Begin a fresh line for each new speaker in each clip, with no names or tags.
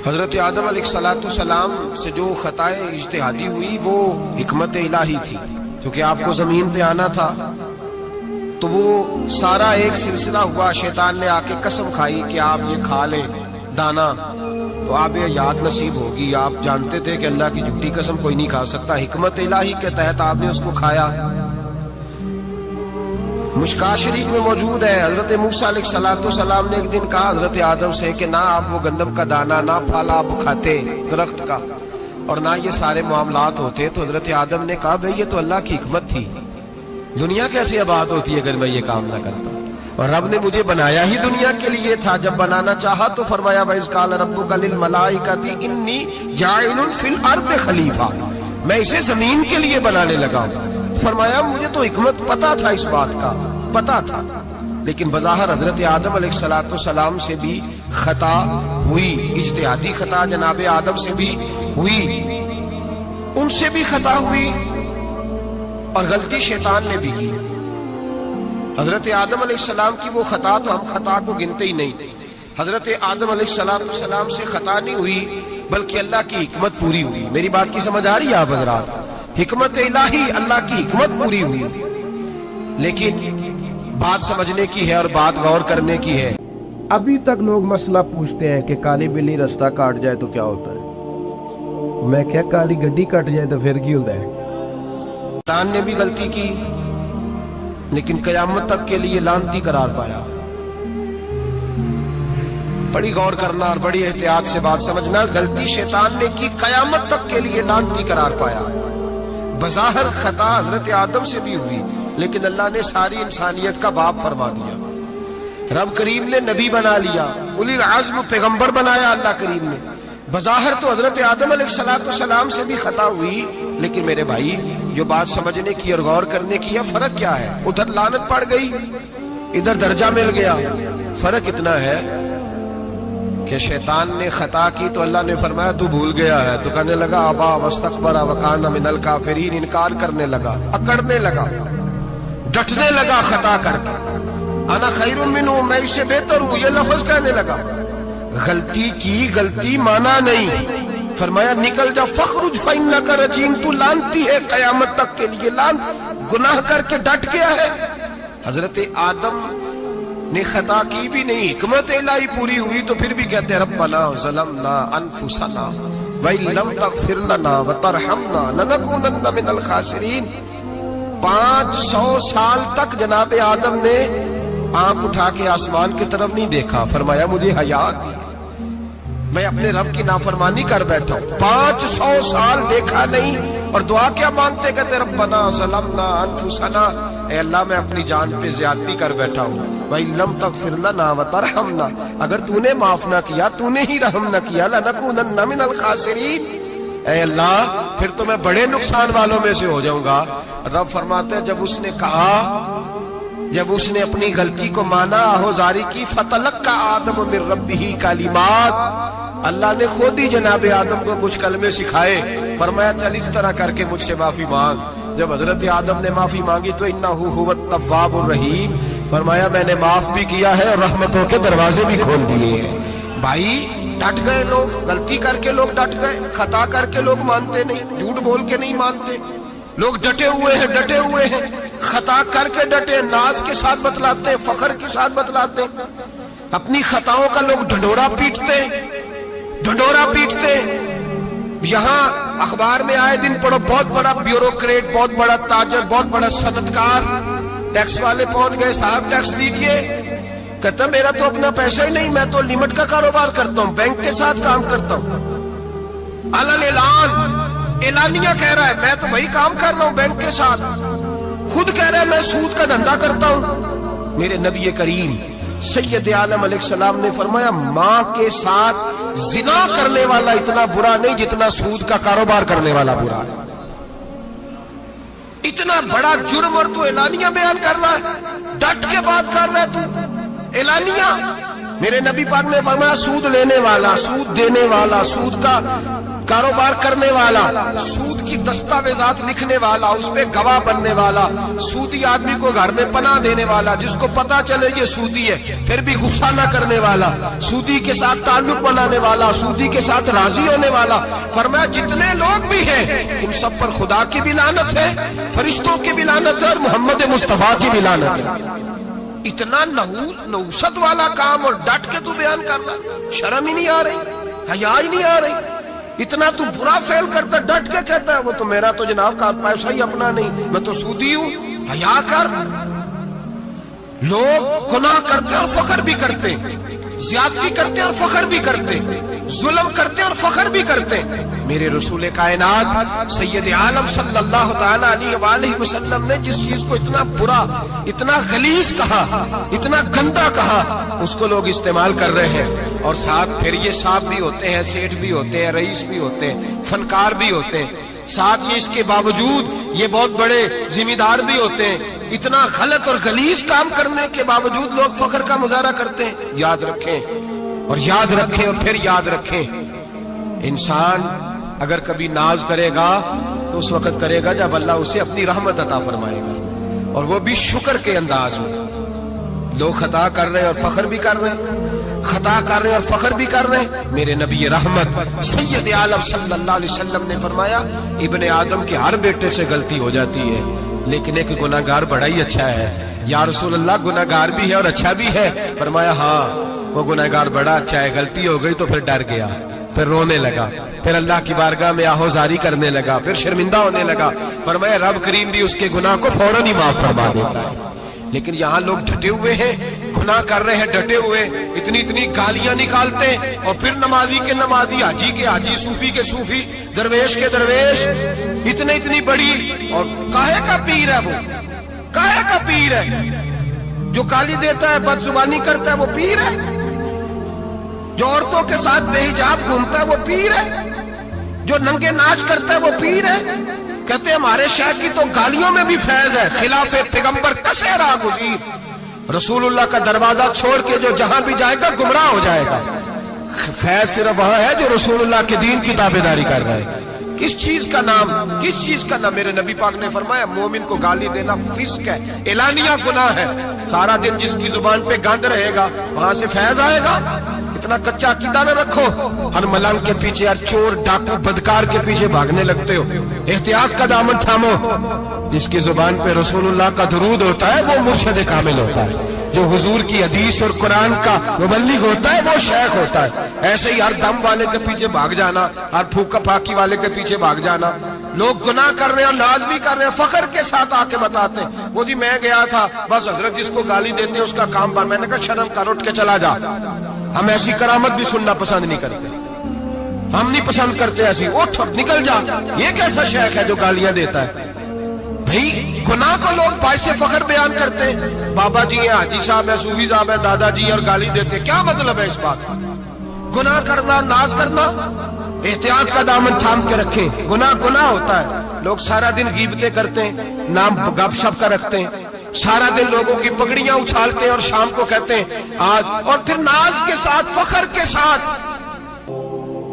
حضرت آدم علیہ السلام سے جو خطائے اجتہادی ہوئی وہ حکمت الہی تھی، کیونکہ آپ کو زمین پہ آنا تھا تو وہ سارا ایک سلسلہ ہوا۔ شیطان نے آ کے قسم کھائی کہ آپ یہ کھا لیں دانا تو آپ یہ یاد نصیب ہوگی۔ آپ جانتے تھے کہ اللہ کی جھوٹی قسم کوئی نہیں کھا سکتا، حکمت الہی کے تحت آپ نے اس کو کھایا۔ مشکاہ شریف میں موجود ہے، حضرت موسیٰ علیہ السلام نے ایک دن کہا حضرت آدم سے کہ نہ آپ وہ گندم کا دانہ نہ پھالا آپ کھاتے درخت کا، اور نہ یہ سارے معاملات ہوتے۔ تو حضرت آدم نے کہا بھئی یہ تو اللہ کی حکمت تھی، دنیا کیسے آباد ہوتی ہے اگر میں یہ کام نہ کرتا، اور رب نے مجھے بنایا ہی دنیا کے لیے تھا۔ جب بنانا چاہا تو فرمایا وَإِذْ قَالَ رَبُّكَ لِلْمَلَائِكَةِ إِنِّي جَاعِلٌ فِي الْأَرْضِ خَلِيفَةً، میں اسے زمین کے لیے بنانے لگا ہوں۔ فرمایا مجھے تو حکمت پتا تھا، اس بات کا پتا تھا، لیکن بظاہر حضرت آدم علیہ السلام سے بھی خطا ہوئی، اجتہادی خطا جناب آدم سے بھی ہوئی، ان سے بھی خطا ہوئی، اور غلطی شیطان نے بھی کی۔ حضرت آدم علیہ السلام کی وہ خطا تو ہم خطا کو گنتے ہی نہیں۔ حضرت آدم علیہ السلام سے خطا نہیں ہوئی بلکہ اللہ کی حکمت پوری ہوئی۔ میری بات کی سمجھ آ رہی ہے آپ حضرات؟ حکمت الہی، اللہ کی حکمت پوری ہوئی، لیکن بات سمجھنے کی ہے اور بات غور کرنے کی ہے۔
ابھی تک لوگ مسئلہ پوچھتے ہیں کہ کالی بلی رستہ کاٹ جائے تو کیا ہوتا ہے؟ میں کیا کالی گڈی کٹ جائے تو پھر کی ہوتا ہے؟
شیطان نے بھی غلطی کی لیکن قیامت تک کے لیے لعنتی قرار پایا۔ بڑی غور کرنا اور بڑی احتیاط سے بات سمجھنا، غلطی شیطان نے کی، قیامت تک کے لیے لعنتی قرار پایا۔ بظاہر خطا حضرت آدم سے بھی ہوئی لیکن اللہ نے ساری انسانیت کا باپ فرما دیا۔ رب کریم نے نبی بنا لیا، اولی العزم پیغمبر بنایا اللہ کریم نے۔ بظاہر تو حضرت آدم علیہ السلام سے بھی خطا ہوئی، لیکن میرے بھائی جو بات سمجھنے کی اور غور کرنے کی ہے، فرق کیا ہے؟ ادھر لعنت پڑ گئی، ادھر درجہ مل گیا۔ فرق اتنا ہے کہ شیطان نے خطا کی تو اللہ نے فرمایا تو بھول گیا ہے، تو کہنے لگا ابا واستکبر وکان من الکافرین، انکار کرنے لگا، اکڑنے لگا، ڈٹنے لگا خطا کر کے، انا خیر منہ، میں اس سے بہتر ہوں، یہ لفظ کہنے لگا۔ غلطی کی، غلطی مانا نہیں، فرمایا نکل جا، فخرج فإنک رجیم، تو لعنتی ہے قیامت تک کے لیے، گناہ کر کے ڈٹ گیا ہے۔ حضرت آدم نے خطا کی بھی نہیں، حکمت الہی پوری ہوئی، تو پھر بھی کہتے ربنا ظلمنا انفسنا وَإِن لَمْ تَغْفِرْ لَنَا وَتَرْحَمْنَا لَنَكُونَنَّ مِنَ الْخَاسِرِينَ۔ 500 سال تک جناب آدم نے آنکھ اٹھا کے آسمان کی طرف نہیں دیکھا، فرمایا مجھے حیا آتی، میں اپنے رب کی نافرمانی کر بیٹھا ہوں۔ 500 سال دیکھا نہیں، اور دعا کیا مانگتے؟ کہتے ربنا ظلمنا انفسنا، اے اللہ میں اپنی جان پہ زیادتی کر بیٹھا ہوں، وَإِن لَمْ تَغْفِرْ لَنَا وَتَرْحَمْنَا، اگر تو نے معاف نہ کیا، تو نے ہی رحم نہ کیا، لَنَكُونَنَّ مِنَ الْخَاسِرِينَ، اے اللہ پھر تو میں بڑے نقصان والوں میں سے ہو جاؤں گا۔ رب فرماتے ہیں جب اس نے کہا، جب اس نے اپنی غلطی کو مانا، آہوزاری کی، فَتَلَقَّى آدَمُ مِن رَبِّهِ کَلِمَاتٍ، اللہ نے خود ہی جناب آدم کو کچھ کلمے سکھائے، فرمایا چل اس طرح کر کے مجھ سے معافی مانگ۔ جب حضرت آدم نے معافی مانگی تو اِنَّهُ هُوَ التَّوَّابُ الرَّحِيمُ، فرمایا میں نے معاف بھی کیا ہے اور رحمتوں کے دروازے بھی کھول دیے ہیں۔ بھائی ڈٹ گئے لوگ، غلطی کر کے لوگ ڈٹ گئے، خطا کر کے لوگ مانتے نہیں، جھوٹ بول کے نہیں مانتے، لوگ ڈٹے ہوئے ہیں، ڈٹے ہوئے ہیں، خطا کر کے ڈٹے، ناز کے ساتھ بتلاتے ہیں، فخر کے ساتھ بتلاتے ہیں، اپنی خطاؤں کا لوگ ڈھنڈورا پیٹتے ہیں، ڈھنڈورا پیٹتے ہیں۔ یہاں اخبار میں آئے دن پڑھو، بہت بڑا بیوروکریٹ، بہت بڑا تاجر، بہت بڑا صنعتکار، ٹیکس والے پہنچ گئے، صاحب ٹیکس دیجئے، کہتا میرا تو اپنا پیسہ ہی نہیں، میں تو لمٹ کا کاروبار کرتا ہوں، بینک کے ساتھ کام کرتا ہوں، علل اعلان، اعلانیہ کہہ رہا ہے میں تو وہی کام کر رہا ہوں بینک کے ساتھ، خود کہہ رہا ہے میں سود کا دھندا کرتا ہوں۔ میرے نبی کریم سید عالم علیہ السلام نے فرمایا ماں کے ساتھ زنا کرنے والا اتنا برا نہیں جتنا سود کا کاروبار کرنے والا برا ہے۔ اتنا بڑا جرم اور تو اعلانیہ بیان کر رہا ہے، ڈٹ کے بات کر رہا ہے تو اعلانیہ، میرے نبی پاک نے فرمایا سود لینے والا، سود دینے والا، سود کا کاروبار کرنے والا، سود کی دستاویزات لکھنے والا، اس پہ گواہ بننے والا، سودی آدمی کو گھر میں پناہ دینے والا، جس کو پتا چلے یہ سودی ہے پھر بھی غصہ نہ کرنے والا، سودی کے ساتھ تعلق بنانے والا، سودی کے ساتھ راضی ہونے والا، فرمایا جتنے لوگ بھی ہیں ان سب پر خدا کی بھی لعنت ہے، فرشتوں کی بھی لعنت ہے، اور محمد مصطفیٰ کی بھی لعنت ہے۔ اتنا نحوست والا کام اور ڈٹ کے تو بیان کر رہا، شرم ہی نہیں آ رہی، حیا ہی نہیں آ رہی، اتنا تو برا فیل کرتا ڈٹ کے کہتا ہے وہ تو میرا تو جناب کا پیسہ ہی اپنا نہیں، میں تو سودی ہوں، حیا کر۔ لوگ گناہ کرتے اور فخر بھی کرتے، زیادتی کرتے اور فخر بھی کرتے، ظلم کرتے اور فخر بھی کرتے۔ میرے رسول کائنات سید عالم صلی اللہ تعالی علیہ وآلہ وسلم نے جس چیز کو اتنا برا، اتنا غلیظ کہا، اتنا گندا کہا، اس کو لوگ استعمال کر رہے ہیں، اور ساتھ پھر یہ صاحب بھی ہوتے ہیں، سیٹھ بھی ہوتے ہیں، رئیس بھی ہوتے ہیں، فنکار بھی ہوتے ہیں، ساتھ یہ اس کے باوجود یہ بہت بڑے ذمہ دار بھی ہوتے ہیں۔ اتنا غلط اور غلیظ کام کرنے کے باوجود لوگ فخر کا مظاہرہ کرتے ہیں۔ یاد رکھیں اور یاد رکھیں اور پھر یاد رکھیں، انسان اگر کبھی ناز کرے گا تو اس وقت کرے گا جب اللہ اسے اپنی رحمت عطا فرمائے گا، اور وہ بھی شکر کے انداز میں۔ لوگ خطا کر رہے ہیں اور فخر بھی کر رہے ہیں، خطا کر رہے ہیں اور فخر بھی کر رہے ہیں۔ میرے نبی رحمت سید عالم صلی اللہ علیہ وسلم نے فرمایا ابن آدم کے ہر بیٹے سے غلطی ہو جاتی ہے، لیکن ایک گناہگار بڑا ہی اچھا ہے۔ یا رسول اللہ گناہگار بھی ہے اور اچھا بھی ہے؟ فرمایا ہاں، وہ گناہگار بڑا اچھا ہے، غلطی ہو گئی تو پھر ڈر گیا، پھر رونے لگا، پھر اللہ کی بارگاہ میں آہوزاری کرنے لگا، پھر شرمندہ ہونے لگا۔ فرمایا رب کریم بھی اس کے گناہ کو فوراً ہی معاف فرما دیتا ہے۔ لیکن یہاں لوگ ڈٹے ہوئے ہیں، گناہ کر رہے ہیں ڈٹے ہوئے، اتنی اتنی گالیاں نکالتے ہیں، اور پھر نمازی کے نمازی، حاجی کے حاجی، صوفی کے صوفی، درویش کے درویش، اتنی بڑی، اور کاہے کا پیر ہے وہ، کاہے کا پیر ہے؟ جو گالی دیتا ہے، بد زبانی کرتا ہے، وہ پیر ہے؟ جو عورتوں کے ساتھ بے حجاب گھومتا ہے وہ پیر ہے؟ جو ننگے ناچ کرتا ہے وہ پیر ہے؟ کہتے ہیں ہمارے شیخ کی تو گالیوں میں بھی فیض ہے، خلاف پیغمبر کسے راہ گزیر، رسول اللہ کا دروازہ چھوڑ کے جو جہاں بھی جائے گا گمراہ ہو جائے گا۔ فیض صرف وہاں ہے جو رسول اللہ کے دین کی تابعداری کر رہا ہے۔ کس چیز کا نام، کس چیز کا نام؟ میرے نبی پاک نے فرمایا مومن کو گالی دینا فسق ہے، اعلانیہ گناہ ہے۔ سارا دن جس کی زبان پہ گند رہے گا وہاں سے فیض آئے گا؟ اتنا کچا عقیدہ نہ رکھو، ہر ملنگ کے پیچھے، ہر چور ڈاکو بدکار کے پیچھے بھاگنے لگتے ہو۔ احتیاط کا دامن تھامو، جس کی زبان پہ رسول اللہ کا درود ہوتا ہے وہ مرشد کامل ہوتا ہے، جو حضور کی حدیث اور قرآن کا مبلغ ہوتا ہے وہ شیخ ہوتا ہے۔ ایسے ہی ہر دم والے کے پیچھے بھاگ جانا، ہر پھوکا پھاکی والے کے پیچھے بھاگ جانا۔ لوگ گناہ کر رہے ہیں اور ناز بھی کر رہے ہیں، فخر کے ساتھ آ کے بتاتے ہیں وہ جی میں گیا تھا، بس حضرت جس کو گالی دیتے ہیں اس کا کام بار۔ میں نے کہا شرم کر، اٹھ کے چلا جا۔ ہم ایسی کرامت بھی سننا پسند نہیں کرتے، ہم نہیں پسند کرتے ایسی، اٹھ نکل جا۔ یہ کیسا شیخ ہے جو گالیاں دیتا ہے؟ بھئی گناہ کو لوگ باعث فخر بیان کرتے ہیں، بابا جی ہیں، حاجی صاحب ہیں، صوفی صاحب ہیں، دادا جی اور گالی دیتے ہیں۔ کیا مطلب ہے اس بات کا؟ گناہ کرنا، ناز کرنا، احتیاط کا دامن تھام کے رکھیں۔ گناہ گناہ ہوتا ہے۔ لوگ سارا دن غیبتیں کرتے ہیں، نام گپ شپ کا رکھتے ہیں، سارا دن لوگوں کی پگڑیاں اچھالتے ہیں اور شام کو کہتے ہیں آج، اور پھر ناز کے ساتھ، فخر کے ساتھ۔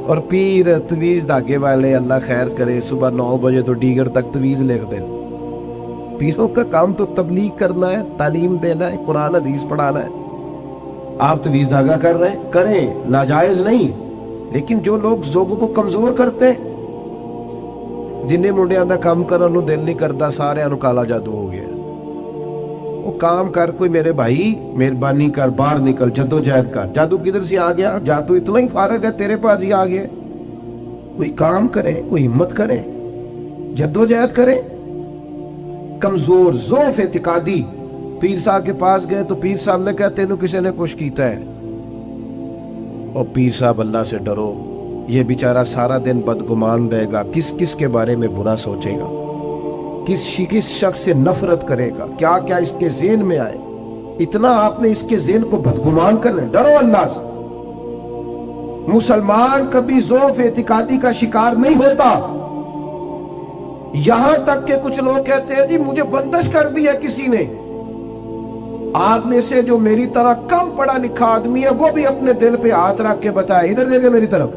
اور پیر تویز دھاگے والے اللہ خیر کرے صبح 9 بجے تو ڈیگر تک تویز لکھ دیں۔ پیروں کا کام تو تبلیغ کرنا ہے، تعلیم دینا ہے، قرآن حدیث پڑھانا ہے۔ آپ تویز دھاگا کر رہے ہیں، کریں، ناجائز نہیں، لیکن جو لوگ لوگوں کو کمزور کرتے ہیں، جنہیں منڈیاں دا کام کرن نو دل نہیں کرتا، سارے انو کالا جادو ہو گیا۔ وہ کام کر، کوئی میرے بھائی مہربانی کر، باہر نکل، جدوجہد کر۔ جادو کدھر سے آ گیا؟ جادو اتنا ہی فارغ ہے تیرے پاس ہی آ گیا۔ کوئی کام کرے، کوئی ہمت کرے، جدوجہد کرے۔ کمزور، ضعف اعتقادی، پیر صاحب کے پاس گئے تو پیر صاحب نے کہا تینوں کسی نے کچھ کیتا ہے، اور پیر صاحب اللہ سے ڈرو، یہ بیچارہ سارا دن بدگمان رہے گا، کس کس کے بارے میں برا سوچے گا، کس شخص سے نفرت کرے گا، کیا کیا اس کے ذہن میں آئے۔ اتنا آپ نے اس کے ذہن کو بدگمان کرنا، ڈرو اللہ سے۔ مسلمان کبھی ضعف اعتقادی کا شکار نہیں ہوتا۔ یہاں تک کہ کچھ لوگ کہتے ہیں جی مجھے بندش کر دی ہے کسی نے، आप में से जो मेरी तरह कम पढ़ा लिखा आदमी है वो भी अपने दिल पे हाथ रख के बताए, इधर देखे मेरी तरफ।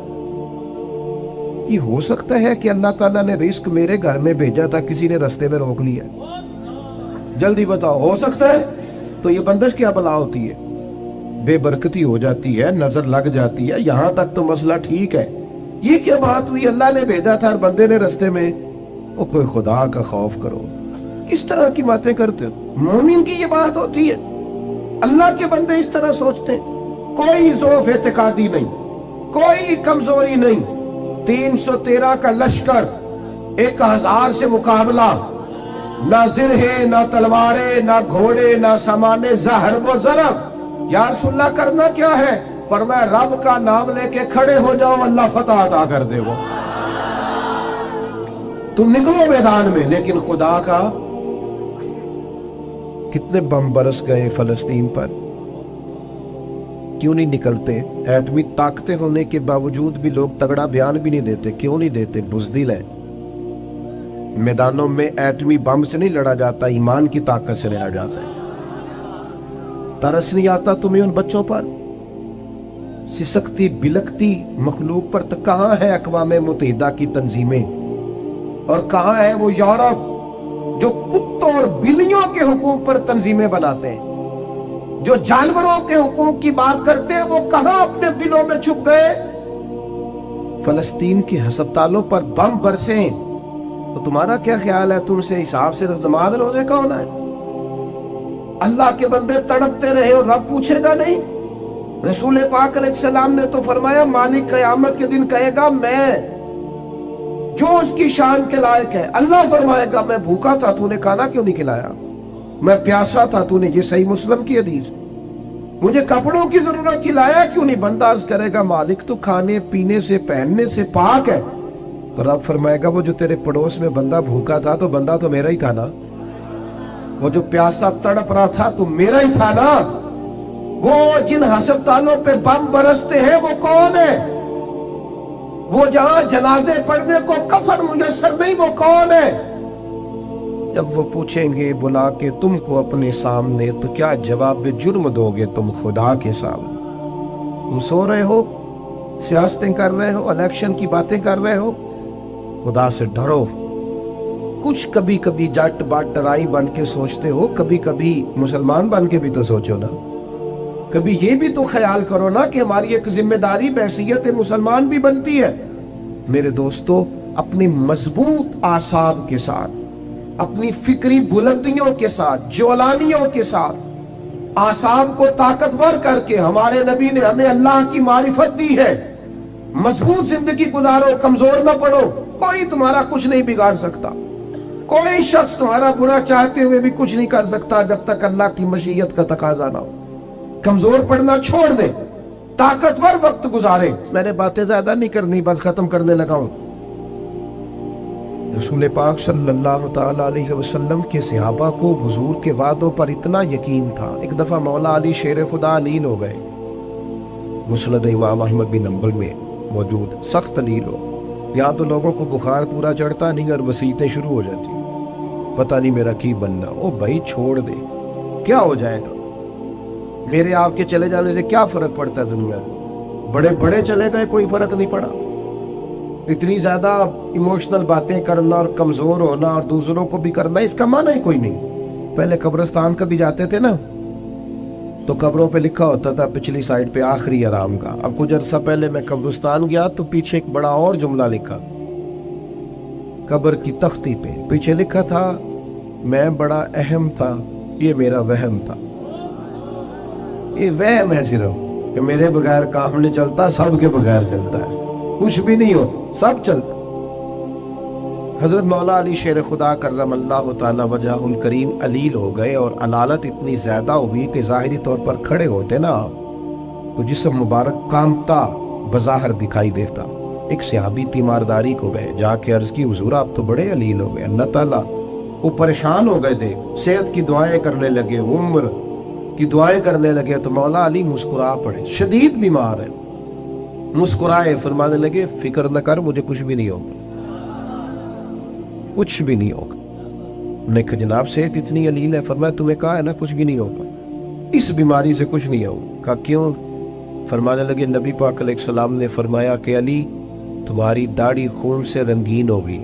ये हो सकता है कि अल्लाह ताला ने रिस्क मेरे घर में भेजा था, किसी ने रास्ते में रोक लिया? जल्दी बताओ, हो सकता है? तो ये बंदिश क्या बला होती है? बेबरकती हो जाती है, नजर लग जाती है, यहां तक तो मसला ठीक है। ये क्या बात हुई, अल्लाह ने भेजा था और बंदे ने रास्ते में? वो कोई खुदा का खौफ करो, किस तरह की बातें करते हो? मोमिन की ये बात होती है? अल्लाह के बंदे इस तरह सोचते हैं। कोई ज़ौफ एतिकादी नहीं, कोई कमजोरी नहीं। 313 का लश्कर, 1000 से मुकाबला, ना जिरहे, ना तलवारें, ना घोड़े, ना सामाने, ज़हर व ज़रब। या रसूलल्लाह करना क्या है? फरमाया रब का नाम लेके खड़े हो जाओ, अल्लाह फतह अता कर दे। वो तुम निकलो मैदान में, लेकिन खुदा का। कितने बम बरस गए फलस्तीन पर, क्यों नहीं निकलते? एटमी ताकतें होने के बावजूद भी लोग तगड़ा बयान भी नहीं देते। क्यों नहीं देते? बुज़दिल है। मैदानों में एटमी बम से नहीं लड़ा जाता, ईमान की ताकत से लड़ा जाता है। तरस नहीं आता तुम्हें उन बच्चों पर? सिसकती बिलकती मखलूक पर तो कहां है अक़वाम मुत्तहिदा की तंजीमें, और कहां है वो यूरोप जो कुत्तों और बिल्लियों के हुकूक पर तंजीमें बनाते हैं? जो जानवरों के हुकूक की बात करते हैं वो कहां अपने दिलों में छुप गए? फलस्तीन के अस्पतालों पर बम बरसे तो तुम्हारा क्या ख्याल है? तुमसे हिसाब से नमाज रोजे का होना है? अल्लाह के बंदे तड़पते रहे और रब पूछेगा नहीं? रसूल पाक अलैहिस्सलाम ने तो फरमाया मालिक क़यामत के दिन कहेगा मैं जो उसकी शान के लायक है। अल्लाह फरमाएगा मैं भूखा था, तूने खाना क्यों नहीं खिलाया? मैं प्यासा था, तूने, ये सही मुस्लिम की हदीस। मुझे कपड़ों की जरूरत थी, लाया क्यों नहीं? बंदा अर्ज करेगा मालिक तो खाने पीने से पहनने से पाक है। तो रब फरमाएगा वो जो तेरे पड़ोस में बंदा भूखा था तो बंदा तो मेरा ही था ना। वो जो प्यासा तड़प रहा था तो मेरा ही था ना। वो जिन अस्पतालों पे बम बरसते हैं वो कौन है? वो जहां जनाजे पढ़ने को कफन मुयस्सर नहीं, वो कौन है? जब वो पूछेंगे बुला के तुमको अपने सामने तो क्या जवाब जुर्म दोगे तुम खुदा के सामने? तुम सो रहे हो, सियासतें कर रहे हो, इलेक्शन की बातें कर रहे हो? खुदा से डरो। कुछ कभी कभी जट बाट टराई बन के सोचते हो, कभी कभी मुसलमान बन के भी तो सोचो ना। कभी ये भी तो ख्याल करो ना कि हमारी एक जिम्मेदारी बहैसियत मुसलमान भी बनती है। मेरे दोस्तों, अपनी मजबूत आसाब के साथ, अपनी फिक्री बुलंदियों के साथ, ज्वलानियों के साथ आसाब को ताकतवर करके हमारे नबी ने हमें अल्लाह की मारिफत दी है। मजबूत जिंदगी गुजारो, कमजोर ना पड़ो। कोई तुम्हारा कुछ नहीं बिगाड़ सकता, कोई शख्स तुम्हारा बुरा चाहते हुए भी कुछ नहीं कर सकता जब तक अल्लाह की मशीयत का तकाजा ना हो। कमजोर पड़ना छोड़ दे, ताकतवर वक्त गुजारे। मैंने बातें ज्यादा नहीं करनी, बस खत्म करने लगा हूं। रसूल पाक सल्लल्लाहु ताला अलैहि वसल्लम के सहाबा को हुजूर के वादों पर इतना यकीन था। एक दफा मौला अली शेर खुदा नील हो गए। मुस्नद इमाम अहमद बिन हंबल में मौजूद, सख्त नील हो। यहाँ तो लोगों को बुखार पूरा चढ़ता नहीं और वसीयतें शुरू हो जाती, पता नहीं मेरा की बनना। ओ भाई छोड़ दे, क्या हो जाएगा? मेरे आपके चले जाने से क्या फर्क पड़ता है दुनिया में? बड़े बड़े चले गए, कोई फर्क नहीं पड़ा। इतनी ज्यादा इमोशनल बातें करना और कमजोर होना और दूसरों को भी करना, इसका माना ही कोई नहीं। पहले कब्रिस्तान कभी जाते थे ना तो कब्रों पे लिखा होता था पिछली साइड पे आखिरी आराम का। अब कुछ अरसा पहले मैं कब्रिस्तान गया तो पीछे एक बड़ा और जुमला लिखा, कब्र की तख्ती पे पीछे लिखा था मैं बड़ा अहम था, ये मेरा वहम था। ये वहम है सिर्फ कि मेरे बगैर काम नहीं चलता, सबके बगैर चलता है। कुछ भी नहीं हो, सब चलता। हजरत मौला अली शेर खुदा करमल्लाहु ताला वजहुल करीम अलील हो गए और अलालत इतनी ज्यादा हुई कि जाहिरी तौर पर खड़े होते ना तो जिस्म मुबारक कामता बज़ाहिर दिखाई देता। एक सहाबी तीमारदारी को गए, जाके अर्ज की हुजूर आप तो बड़े अलील हो गए अल्लाह ताला। वो परेशान हो गए थे, सेहत की दुआएं करने लगे, उम्र की दुआएं करने लगे। तो मौला अली मुस्कुरा पड़े, शदीद बीमार है, मुस्कुराए, फरमाने लगे फिक्र न कर, मुझे कुछ भी नहीं होगा, कुछ भी नहीं होगा। उन्हें कहा जनाब सेहत इतनी अलील है, फरमाया तुम्हें कहा है ना कुछ भी नहीं होगा। इस बीमारी से कुछ नहीं होगा। कहा क्यों? फरमाने लगे नबी पाक अलैहिस्सलाम ने फरमाया कि अली तुम्हारी दाढ़ी खून से रंगीन होगी,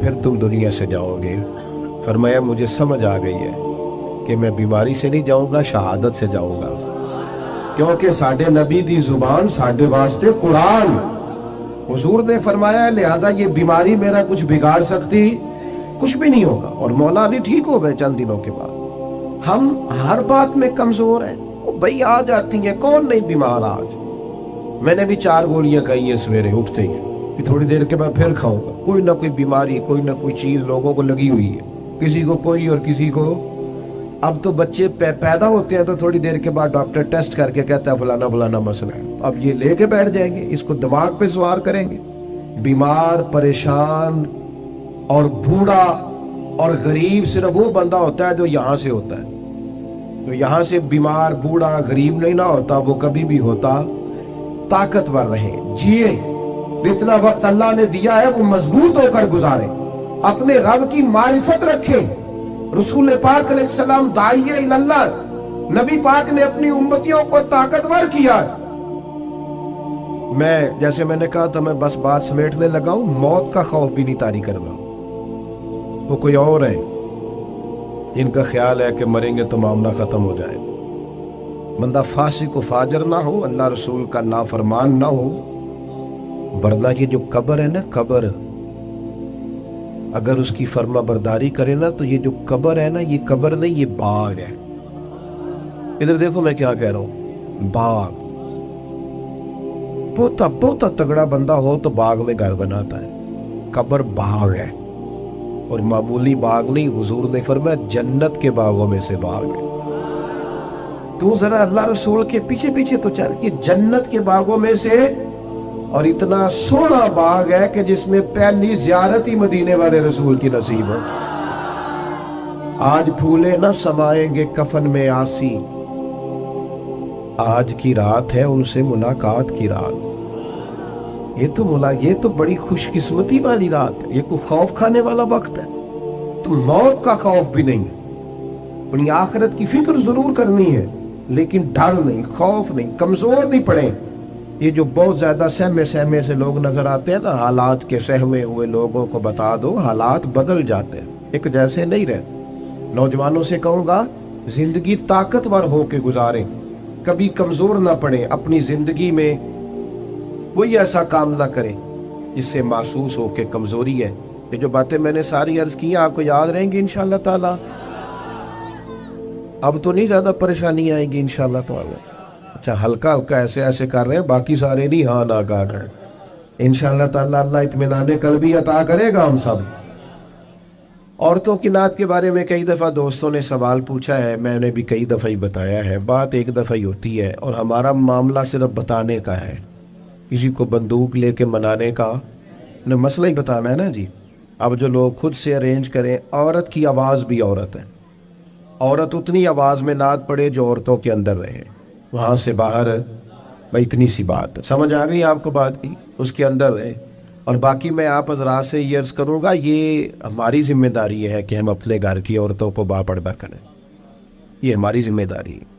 फिर तुम दुनिया से जाओगे। फरमाया मुझे समझ आ गई है कि मैं बीमारी से नहीं जाऊंगा, शहादत से जाऊंगा, क्योंकि साडे नबी दी जुबान साडे वास्ते कुरान। हुजूर ने फरमाया लिहाजा ये बीमारी मेरा कुछ बिगाड़ सकती कुछ भी नहीं होगा। और मौला अली ठीक हो गए चंद दिनों के बाद। हम हर बात में कमजोर हैं, वो भाई आ जाती है, कौन नहीं बीमार आज। मैंने भी 4 गोलियां खाई है सवेरे उठते ही, कि थोड़ी देर के बाद फिर खाऊंगा। कोई ना कोई बीमारी, कोई ना कोई चीज लोगों को लगी हुई है, किसी को कोई और किसी को। अब तो बच्चे पैदा होते हैं तो थोड़ी देर के बाद डॉक्टर टेस्ट करके कहता है फलाना फलाना मसला है, अब ये लेके बैठ जाएंगे, इसको दिमाग पे सवार करेंगे। बीमार, परेशान और बूढ़ा और गरीब सिर्फ वो बंदा होता है जो यहाँ से होता है। तो यहाँ से बीमार, बूढ़ा, गरीब नहीं ना होता, वो कभी भी होता ताकतवर रहे, जिए। जितना वक्त अल्लाह ने दिया है वो मजबूत होकर गुजारे, अपने रब की मारिफत रखे। रसूल पाक अलैहिस्सलाम दाइये इल्लल्लाह, नबी पाक ने अपनी उम्मतियों को ताकतवर किया। मैं जैसे मैंने कहा था, मैं बस बात समेटने लगा हूं, मौत का खौफ भी नहीं तारी करना। वो कोई और है जिनका ख्याल है कि मरेंगे तो मामला खत्म हो जाए। बंदा फासिक को फाजर ना हो, अल्लाह रसूल का नाफरमान ना हो, वरना ये जो कब्र है ना, कब्र अगर उसकी फर्मा बरदारी करे ना, तो ये जो कब्र है ना, ये कब्र नहीं, ये बाग है। इधर देखो मैं क्या कह रहा हूं, बाग। बहुत तगड़ा बंदा हो तो बाग में घर बनाता है। कब्र बाग है, और मामूली बाग नहीं, हुजूर ने फरमाया जन्नत के बागों में से बाग है। तू जरा अल्लाह रसूल के पीछे पीछे तो चल, कि जन्नत के बागों में से, और इतना सोना बाग है कि जिसमें पहली ज़ियारत ही मदीने वाले रसूल की नसीब है। आज फूले न समाएंगे कफन में आसी, आज की रात है उनसे मुलाकात की रात। ये तो बड़ी खुशकिस्मती वाली रात है, ये कोई खौफ खाने वाला वक्त है। तो मौत का खौफ भी नहीं, अपनी आखिरत की फिक्र जरूर करनी है, लेकिन डर नहीं, खौफ नहीं, कमजोर नहीं पड़े। ये जो बहुत ज्यादा सहमे सहमे से लोग नजर आते हैं ना, हालात के सहमे हुए लोगों को बता दो, हालात बदल जाते हैं, एक जैसे नहीं रहते। नौजवानों से कहूंगा जिंदगी ताकतवर होके गुजारें, कभी कमजोर ना पड़े, अपनी जिंदगी में कोई ऐसा काम ना करें जिससे महसूस हो के कमजोरी है। ये जो बातें मैंने सारी अर्ज की आपको याद रहेंगी इंशाअल्लाह ताला। अब तो नहीं ज्यादा परेशानी आएगी इंशाअल्लाह ताला। अच्छा, हल्का हल्का ऐसे ऐसे कर रहे हैं, बाकी सारे नहीं हाँ ना कर रहे हैं। इंशाअल्लाह ताला अल्लाह इत्मीनान कल्बी अता करेगा हम सब। औरतों की नात के बारे में कई दफ़ा दोस्तों ने सवाल पूछा है, मैंने भी कई दफ़ा ही बताया है। बात एक दफ़ा ही होती है, और हमारा मामला सिर्फ बताने का है, किसी को बंदूक लेके मनाने का न, मसला ही बताना है ना जी। अब जो लोग खुद से अरेंज करें, औरत की आवाज़ भी औरत है, औरत उतनी आवाज़ में नात पड़े जो औरतों के अंदर रहे, वहाँ से बाहर भाई इतनी सी बात समझ आ गई आपको बात की, उसके अंदर रहे। और बाकी मैं आप हजरात से ये अर्ज़ करूँगा, ये हमारी जिम्मेदारी है कि हम अपने घर की औरतों को बापर्दा करें, ये हमारी जिम्मेदारी है।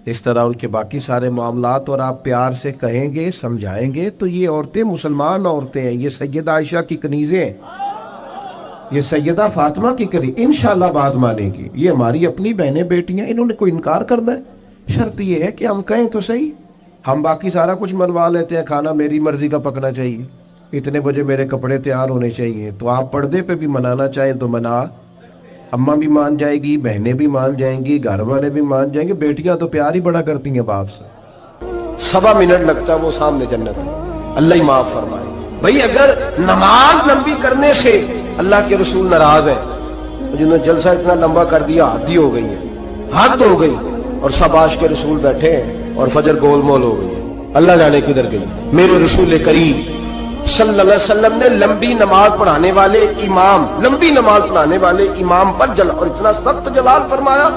इस तरह उनके बाकी सारे मामलात और आप प्यार से कहेंगे, समझाएंगे, तो ये औरतें मुसलमान औरतें हैं, ये सैयदा आयशा की कनीज़ें हैं, ये सैयदा फातिमा की कनीज़ इंशाअल्लाह बात मानेगी। ये हमारी अपनी बहनें बेटियां, इन्होंने कोई इनकार करना है? शर्त ये है कि हम कहें तो सही। हम बाकी सारा कुछ मनवा लेते हैं, खाना मेरी मर्जी का पकना चाहिए, इतने बजे मेरे कपड़े तैयार होने चाहिए, तो आप पर्दे पे भी मनाना चाहें तो मना, अम्मा भी मान जाएगी, बहनें भी मान जाएंगी, घर वाले भी मान जाएंगे। बेटियां तो प्यार ही बड़ा करती हैं बाप से।
1.25 मिनट लगता है वो सामने जन्नत है। अल्लाह ही माफ फरमाए। भाई अगर नमाज लंबी करने से अल्लाह के रसूल नाराज है, तो जिन्होंने जलसा इतना लंबा कर दिया, हद ही हो गई है, हद हो गई। और सब आश के रसूल बैठे हैं और फजर गोलमोल हो गई है, अल्लाह जाने किधर गई। मेरे रसूल करीम सल्लल्लाहु अलैहि वसल्लम ने लंबी नमाज पढ़ाने वाले इमाम, लंबी नमाज पढ़ाने वाले इमाम पर जल, और इतना सख्त जलाल फरमाया,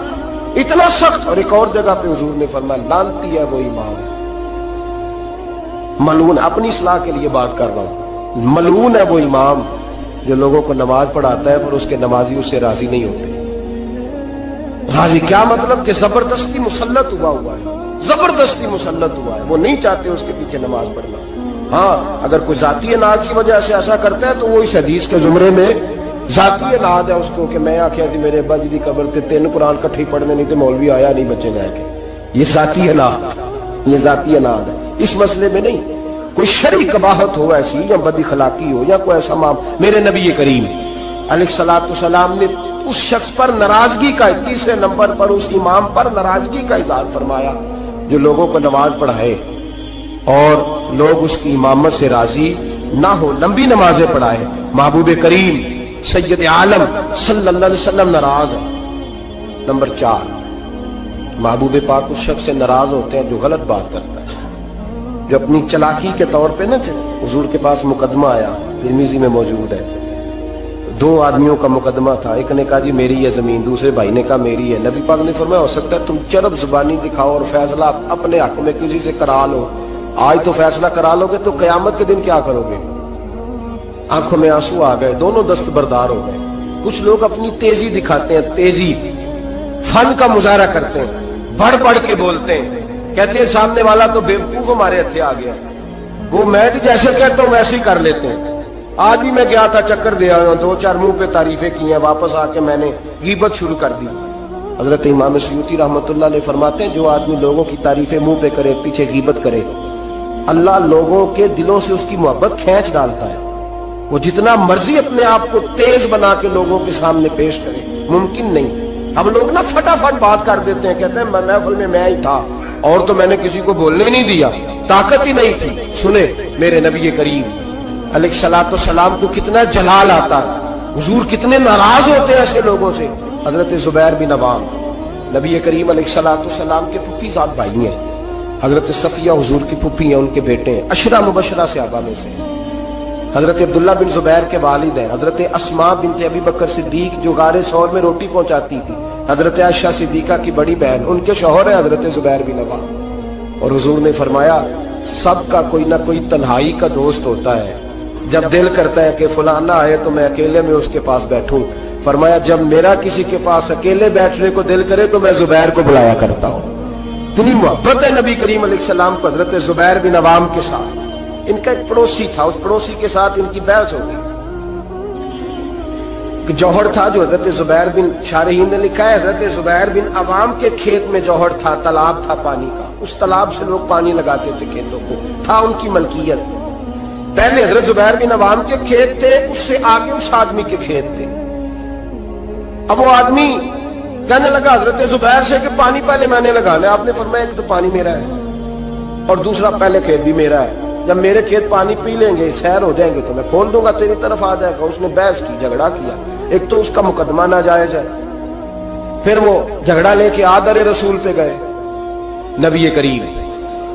इतना सख्त। और एक और जगह पे हुजूर ने फरमाया लानती है वो इमाम, मलून, अपनी इस्लाह के लिए बात कर रहा हूं, मलून है वो इमाम जो लोगों को नमाज पढ़ाता है पर उसके नमाजी उससे राजी नहीं होते। राजी क्या मतलब कि जबरदस्ती मुसल्लत हुआ है, जबरदस्ती मुसल्लत हुआ है, वो नहीं चाहते उसके पीछे नमाज पढ़ना। हाँ, अगर कोई जाती नाद की वजह से ऐसा करता है तो वो इस हदीस के जुमरे में जाती नाद है उसको कि मैं आख्या थी मेरे अब्बा जी की कब्र ते 3 कुरान कट्ठे पढ़ने नहीं तो मौलवी आया नहीं बच्चे जाके। ये जाती नाद, ये जाती नाद है। इस मसले में नहीं, कोई शरई कबाहत हो ऐसी या बदी खलाकी हो या कोई ऐसा मेरे नबी करीम अलैहिस्सलातु सलाम ने उस शख्स पर नाराजगी का, तीसरे नंबर पर उस इमाम पर नाराजगी का इजहार फरमाया जो लोगों को नमाज पढ़ाए और लोग उसकी इमामत से राजी ना हो, लंबी नमाजें पढ़ाए। महबूब करीम सैयद आलम सल्लल्लाहु अलैहि वसल्लम नाराज है। नंबर 4, महबूब पाक उस शख्स से नाराज होते हैं जो गलत बात करता है, जो अपनी चलाकी के तौर पे न हुजूर के पास मुकदमा आया, तिरमिजी में मौजूद है। 2 आदमियों का मुकदमा था, एक ने कहा जी मेरी है जमीन, दूसरे भाई ने कहा मेरी है। नबी पाक ने फरमाया हो सकता है तुम चरब जुबानी दिखाओ और फैसला अपने हक में किसी से करा लो, आज तो फैसला करा लोगे तो कयामत के दिन क्या करोगे। आंखों में आंसू आ गए, दोनों दस्तबरदार हो गए। कुछ लोग अपनी तेजी दिखाते हैं, तेजी फन का मुजाहरा करते हैं, बढ़ बढ़ के बोलते हैं, कहते हैं सामने वाला तो बेवकूफ हमारे हथे आ गया, वो मैं भी जैसे कहता हूं वैसे ही कर लेते हैं। आज भी मैं गया था, चक्कर दे आया, 2-4 मुंह पे तारीफें की हैं, वापस आके मैंने गीबत शुरू कर दी। हजरत इमाम सयूती रहमतुल्लाह अलैह फरमाते हैं जो आदमी लोगों की तारीफें मुंह पे करे, पीछे गीबत करे, अल्लाह लोगों के दिलों से उसकी मोहब्बत खींच डालता है। वो जितना मर्जी अपने आप को तेज बना के लोगों के सामने पेश करे, मुमकिन नहीं। अब लोग ना फटाफट बात कर देते हैं, कहते हैं महफिल में मैं ही था और तो मैंने किसी को बोलने नहीं दिया, ताकत ही नहीं थी। सुने मेरे नबी करीम अलैहिस्सलातु सलाम को कितना जलाल आता है, हुजूर कितने नाराज होते हैं ऐसे लोगों से। हजरत जुबैर बिन अवाम नबी करीम अलैहिस्सलातु सलाम के फूफी ज़ात भाई हैं, हजरत सफिया हुजूर की फूफी हैं, उनके बेटे हैं, अशरा मुबशरा सहाबा में से। हजरत अब्दुल्ला बिन जुबैर के वालिद हैं, हजरत अस्मा बिनते अबी बकर सिद्दीक जो गारे सौर में रोटी पहुंचाती थी, हजरत आयशा सिद्दीका की बड़ी बहन, उनके शौहर है हजरत जुबैर बिन अवाम। और हुजूर ने फरमाया सबका कोई ना कोई तन्हाई का दोस्त होता है, जब दिल करता है कि फलाना आए तो मैं अकेले में उसके पास बैठूं, फरमाया जब मेरा किसी के पास अकेले बैठने को दिल करे तो मैं जुबैर को बुलाया करता हूं। इतनी मोहब्बत है नबी करीम अलैहिस्सलाम को हजरत जुबैर बिन अवाम के साथ। इनका एक पड़ोसी था, उस पड़ोसी के साथ इनकी बहस हो गई। जौहर था जो हजरत जुबैर बिन, शारहीन ने लिखा है हजरत जुबैर बिन अवाम के खेत में जौहर था, तालाब था पानी का, उस तालाब से लोग पानी लगाते थे खेतों को, था उनकी मलकियत। पहले हजरत जुबैर बिन अवाम के खेत थे, उससे आगे उस आदमी के खेत थे। अब वो आदमी कहने लगा हजरत जुबैर से कि पानी पहले मैंने लगाना है। आपने फरमाया कि तो पानी मेरा है और दूसरा पहले खेत भी मेरा है, जब मेरे खेत पानी पी लेंगे सैर हो जाएंगे तो मैं खोल दूंगा, तेरी तरफ आ जाएगा। उसने बहस की, झगड़ा किया, एक तो उसका मुकदमा नाजायज है, फिर वो झगड़ा लेके आदर रसूल पे गए। नबी करीम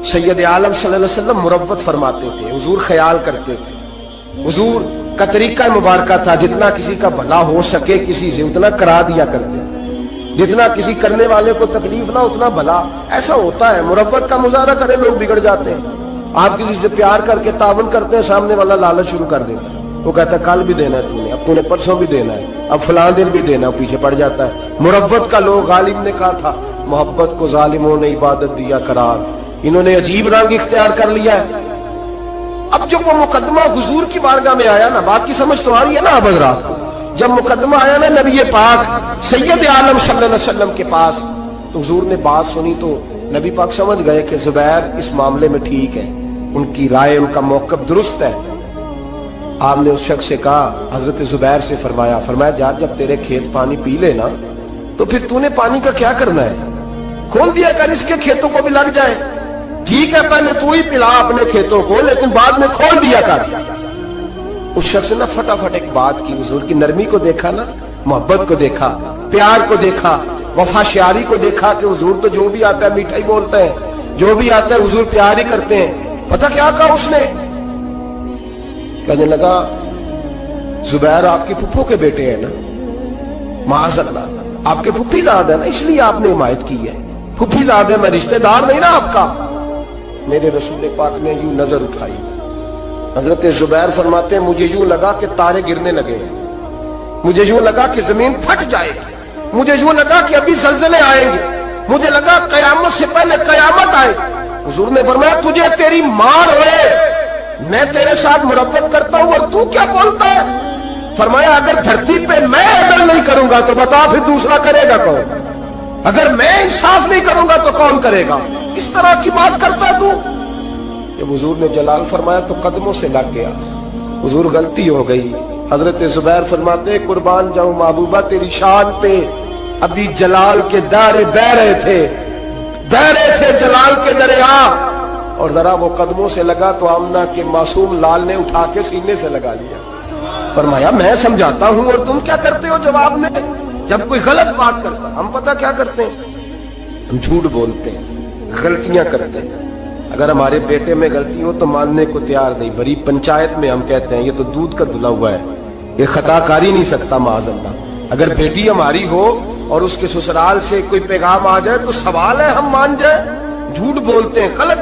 सैयद आलम सल्लल्लाहु अलैहि वसल्लम मुरव्वत फरमाते थे, हुजूर ख्याल करते थे, हुजूर का तरीका मुबारक था जितना किसी का भला हो सके किसी से उतना करा दिया करते, जितना किसी करने वाले को तकलीफ ना उतना भला। ऐसा होता है, मुरव्वत का मुजाहरा करे लोग बिगड़ जाते हैं। आप किसी से प्यार करके तावन करते हैं, सामने वाला लालच शुरू कर देता है, वो कहता है कल भी देना है तूने, अब तूने परसों भी देना है, अब फलां दिन भी देना, पीछे पड़ जाता है। मुरव्वत का लोग, गालिब ने कहा था मोहब्बत को जालिमों ने इबादत दिया करार, इन्होंने अजीब रंग इख्तियार कर लिया है। अब जब वो मुकदमा हुजूर की बारगाह में आया ना, बात की समझ तो आ रही है ना अब हज़रात को, जब मुकदमा आया ना नबी पाक सैयद आलम सल्लल्लाहु अलैहि वसल्लम के पास, तो हुजूर ने बात सुनी तो नबी पाक समझ गए कि जुबैर इस मामले में ठीक है, उनकी राय, उनका मौक़िफ़ दुरुस्त है। आपने उस शख्स से कहा, हजरत जुबैर से फरमाया यार जब तेरे खेत पानी पी लेना तो फिर तूने पानी का क्या करना है, खोल दिया कर, इसके खेतों को भी लग जाए। ठीक है पहले तू ही पिला अपने खेतों को, लेकिन बाद में खोल दिया कर। उस शख्स ने ना फटाफट एक बात की, हुजूर की नरमी को देखा ना, मोहब्बत को देखा, प्यार को देखा, वफाशारी को देखा कि हुजूर तो जो भी आता है मीठा ही बोलते हैं, जो भी आता है हुजूर प्यार ही करते हैं। पता क्या कहा उसने, कहने लगा जुबैर आपकी फुफ्फो के बेटे हैं ना, माज़अल्लाह आपके फुफ्फी दाद है ना, इसलिए आपने हिमायत की है। फुफ्फी दाद है, मैं रिश्तेदार नहीं ना आपका। मेरे रसूल पाक ने यूं नजर उठाई, हजरत जुबैर फरमाते हैं मुझे यूं लगा कि तारे गिरने लगे हैं, मुझे यूं लगा कि जमीन फट जाएगी। مجھے یوں لگا کہ ابھی زلزلے آئیں گے، مجھے لگا قیامت سے پہلے قیامت آئے۔ حضور نے فرمایا تجھے تیری مار ہوئے، میں تیرے ساتھ مربت کرتا ہوں اور تو کیا بولتا ہے؟ فرمایا اگر دھرتی پہ میں عدل نہیں کروں گا تو بتا پھر دوسرا کرے گا کون؟ اگر میں انصاف نہیں کروں گا تو کون کرے گا؟ اس طرح کی بات کرتا تو؟ جب حضور نے جلال فرمایا تو قدموں سے لگ گیا، حضور غلطی ہو گئی۔ حضرت زبیر فرماتے قربان جاؤں محبوبہ تیری شان پہ، ابھی جلال کے دارے بہ رہے تھے جلال کے دریا، اور ذرا وہ قدموں سے لگا تو آمنہ کے معصوم لال نے اٹھا کے سینے سے لگا لیا۔ فرمایا میں سمجھاتا ہوں اور تم کیا کرتے ہو جواب میں؟ جب کوئی غلط بات کرتا ہم پتہ کیا کرتے ہیں؟ ہم جھوٹ بولتے ہیں، غلطیاں کرتے ہیں۔ اگر ہمارے بیٹے میں غلطی ہو تو ماننے کو تیار نہیں، بڑی پنچایت میں ہم کہتے ہیں یہ تو دودھ کا دھلا ہوا ہے، یہ خطا کار ہی نہیں سکتا معاذ اللہ۔ اگر بیٹی ہماری ہو اور اس کے سسرال سے کوئی پیغام آ جائے تو سوال ہے ہم مان جائیں؟ جھوٹ بولتے ہیں، غلط